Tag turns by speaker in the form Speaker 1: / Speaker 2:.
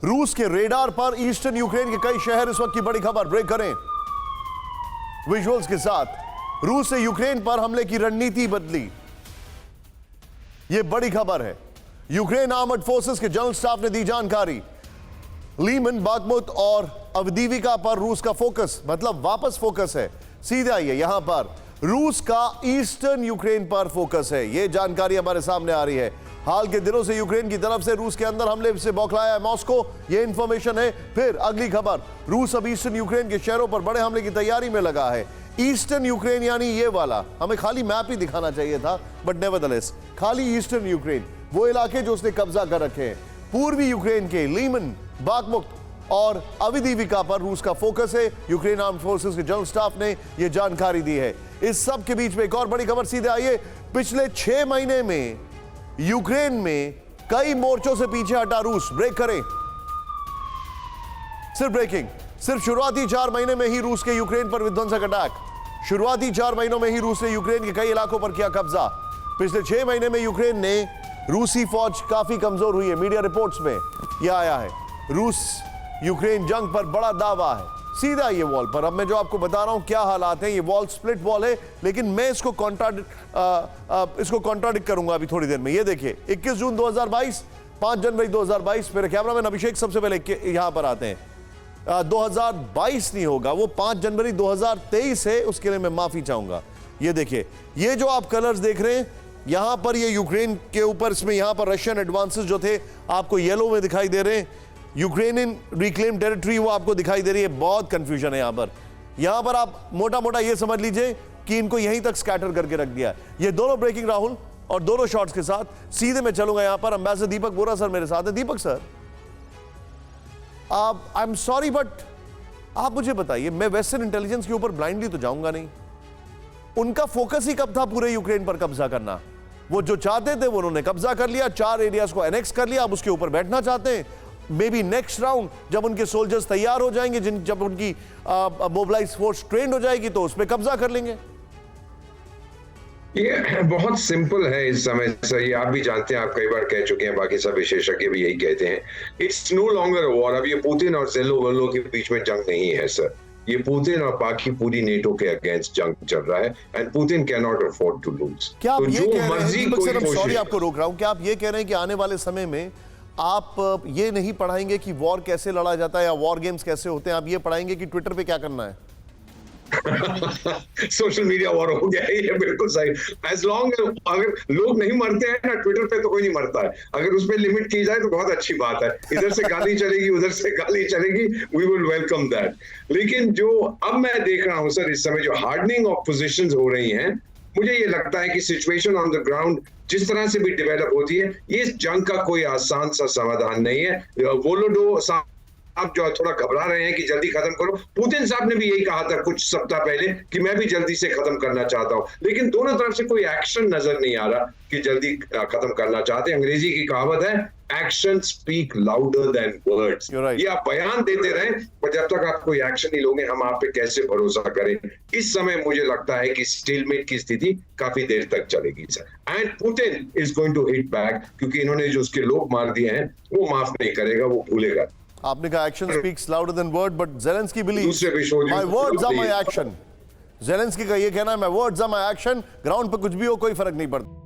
Speaker 1: रूस के रेडार पर ईस्टर्न यूक्रेन के कई शहर। इस वक्त की बड़ी खबर ब्रेक करें विजुअल्स के साथ। रूस से यूक्रेन पर हमले की रणनीति बदली, यह बड़ी खबर है। यूक्रेन आर्मर्ड फोर्सेस के जनरल स्टाफ ने दी जानकारी। लीमन, बाखमुत और अवदीविका पर रूस का फोकस, मतलब वापस फोकस है। सीधे आइए, यहां पर रूस का ईस्टर्न यूक्रेन पर फोकस है। यह जानकारी हमारे सामने आ रही है। हाल के दिनों से यूक्रेन की तरफ से रूस के अंदर हमले से बौखलाया है मॉस्को, यह इंफॉर्मेशन है। फिर अगली खबर, रूस अब ईस्टर्न यूक्रेन के शहरों पर बड़े हमले की तैयारी में लगा है। ईस्टर्न यूक्रेन यानी ये वाला, हमें खाली मैप ही दिखाना चाहिए था, बट नेवरदलेस खाली ईस्टर्न यूक्रेन, वो इलाके जो उसने कब्जा कर रखे हैं। पूर्वी यूक्रेन के लीमन, बाखमुत और अवदीविका पर रूस का फोकस है। यूक्रेन आर्म्ड फोर्सेस के जनरल स्टाफ ने यह जानकारी दी है। इस सब के बीच में एक और बड़ी खबर, सीधे आइए। पिछले 6 महीने में यूक्रेन में कई मोर्चों से पीछे हटा रूस। ब्रेक करें, सिर्फ ब्रेकिंग, सिर्फ शुरुआती 4 महीने में ही रूस के यूक्रेन पर विध्वंसक अटैक। शुरुआती 4 महीनों में ही रूस ने यूक्रेन के कई इलाकों पर किया कब्जा। पिछले 6 महीने में यूक्रेन ने रूसी फौज काफी कमजोर हुई है। मीडिया रिपोर्ट्स में यह आया है। रूस यूक्रेन जंग पर बड़ा दावा है। सीधा ये वॉल पर, अब मैं जो आपको बता रहा हूं क्या हालात हैं। ये वॉल स्प्लिट वॉल है, लेकिन मैं इसको कॉन्ट्राडिक्ट करूंगा अभी थोड़ी देर में। ये देखिए, 21 जून 2022, 5 जनवरी 2022। मेरे कैमरामैन अभिषेक सबसे पहले यहां पर आते हैं। 2022 नहीं होगा, वो 5 जनवरी 2023 है, उसके लिए मैं माफी चाहूंगा। ये देखिए, ये जो आप कलर्स देख रहे हैं, यहां पर ये यूक्रेन के ऊपर, इसमें यहां पर रशियन एडवांसेस जो थे आपको येलो में दिखाई दे रहे हैं। यूक्रेनियन रिक्लेम टेरिटरी वो आपको दिखाई दे रही है। बहुत कंफ्यूजन है यहां पर आप मोटा मोटा ये समझ लीजिए कि इनको यहीं तक स्कैटर करके रख दिया। ये दोनों ब्रेकिंग राहुल और दोनों शॉट्स के साथ सीधे मैं चलूंगा यहां पर। एम्बेसडर दीपक बोरा सर मेरे साथ है। Deepak sir, I am sorry but आप मुझे बताइए, मैं वेस्टर्न इंटेलिजेंस के ऊपर ब्लाइंडली तो जाऊंगा नहीं। उनका फोकस ही कब था पूरे यूक्रेन पर कब्जा करना? वो जो चाहते थे वो उन्होंने कब्जा कर लिया, 4 एरियाज को एनेक्स कर लिया, अब उसके ऊपर बैठना चाहते हैं। मे बी नेक्स्ट राउंड जब उनके सोल्जर्स तैयार हो जाएंगे, जब उनकी मोबिलाइज फोर्स ट्रेंड हो जाएगी, तो उस पर कब्जा कर लेंगे।
Speaker 2: ये बहुत सिंपल है इस समय से। ये आप भी जानते हैं, आप कई बार कह चुके हैं, बाकी सब विशेषज्ञ भी यही कहते हैं। It's no longer a war. अब ये पुतिन और ज़ेलेंस्की के बीच में जंग नहीं है सर। ये पुतिन और बाकी पूरी नेटो के अगेंस्ट जंग चल रहा है, and Putin can not afford to lose.
Speaker 1: क्या आप ये कह रहे हैं, सॉरी आपको रोक रहा हूं, क्या आप ये कह रहे हैं कि आने वाले समय में आप ये नहीं पढ़ाएंगे कि वॉर कैसे लड़ा जाता है या वॉर गेम्स कैसे होते हैं, आप ये पढ़ाएंगे कि ट्विटर पे क्या करना है?
Speaker 2: सोशल मीडिया वॉर हो गया है, ये बिल्कुल सही। एज लॉन्ग अगर लोग नहीं मरते हैं ना ट्विटर पे, तो कोई नहीं मरता है। अगर उस पर लिमिट की जाए तो बहुत अच्छी बात है। इधर से गाली चलेगी, उधर से गाली चलेगी, वी विल वेलकम दैट। लेकिन जो अब मैं देख रहा हूं सर, इस समय जो हार्डनिंग ऑफ पोजीशंस हो रही हैं, मुझे ये लगता है कि सिचुएशन ऑन द ग्राउंड जिस तरह से भी डेवलप होती है, ये जंग का कोई आसान सा समाधान नहीं है। वोलोडो आप जो थोड़ा घबरा रहे हैं कि जल्दी खत्म करो, पुतिन साहब ने भी यही कहा था कुछ सप्ताह पहले कि मैं भी जल्दी से खत्म करना चाहता हूं, लेकिन दोनों तरफ से कोई एक्शन नजर नहीं आ रहा कि जल्दी खत्म करना चाहते। अंग्रेजी की कहावत है, action speak louder than words. ये आप बयान देते रहे, पर जब तक आप कोई एक्शन नहीं लोगे, हम आप पे कैसे भरोसा करें? इस समय मुझे लगता है कि स्टेलमेट की स्थिति काफी देर तक चलेगी sir, and Putin is going to hit back, क्योंकि इन्होंने जो उसके लोग मार दिए हैं वो माफ नहीं करेगा, वो भूलेगा।
Speaker 1: आपने कहा action speaks louder than word, but Zelensky believes my words are my action. Zelensky का ये कहना है, my words are my action. Ground पे कुछ भी हो, कोई फर्क नहीं पड़ता।